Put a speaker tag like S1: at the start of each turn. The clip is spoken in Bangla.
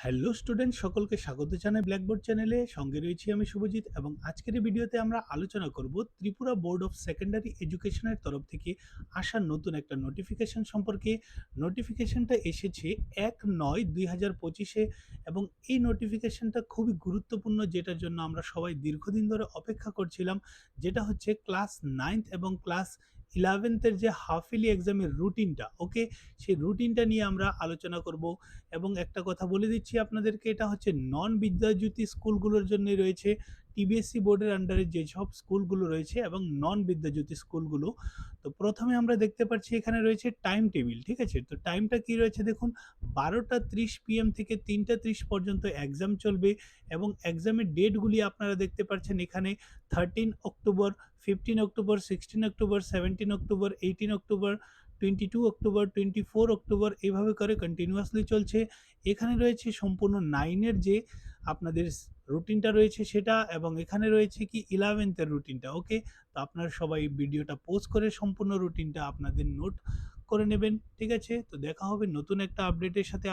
S1: হ্যালো স্টুডেন্ট, সকলকে স্বাগত জানাই ব্ল্যাকবোর্ড চ্যানেলে। সঙ্গে রয়েছি আমি শুভজিৎ এবং আজকের এই ভিডিওতে আমরা আলোচনা করব ত্রিপুরা বোর্ড অফ সেকেন্ডারি এডুকেশনের তরফ থেকে আসা নতুন একটা নোটিফিকেশন সম্পর্কে। নোটিফিকেশনটা এসেছে ১/৯/২০২৫-এ এবং এই নোটিফিকেশনটা খুবই গুরুত্বপূর্ণ, যেটার জন্য আমরা সবাই দীর্ঘদিন ধরে অপেক্ষা করছিলাম। যেটা হচ্ছে ক্লাস 9th এবং ক্লাস 11th-এর যে হাফ ইয়ারলি এক্সামের রুটিনটা, ওকে, সেই রুটিনটা নিয়ে আমরা আলোচনা করব। এবং একটা কথা বলে দিচ্ছি আপনাদেরকে, এটা হচ্ছে নন বিদ্যাজ্যোতি স্কুলগুলোর জন্য রয়েছে। টিবিএসসি বোর্ডের আন্ডারে যেসব স্কুলগুলো রয়েছে এবং নন বিদ্যাজ্যোতি স্কুলগুলো। তো প্রথমে আমরা দেখতে পাচ্ছি এখানে রয়েছে টাইম টেবিল, ঠিক আছে? তো টাইমটা কি রয়েছে দেখুন, 12টা 30 PM থেকে 3টা 30 পর্যন্ত এক্সাম চলবে এবং এক্সামের ডেটগুলি আপনারা দেখতে পাচ্ছেন এখানে। 13 October, 15 October, 16 October, 17 October, 18 October, 22 October, 24 October, এইভাবে করে কন্টিনিউয়াসলি চলছে। এখানে রয়েছে সম্পূর্ণ 9-এর যে আপনাদের রুটিনটা রয়েছে সেটা, এবং এখানে রয়েছে কি 11th-এর রুটিনটা, ওকে? তো আপনারা সবাই ভিডিওটা পজ করে সম্পূর্ণ রুটিনটা আপনাদের নোট করে নেবেন, ঠিক আছে? তো দেখা হবে নতুন একটা আপডেটের সাথে।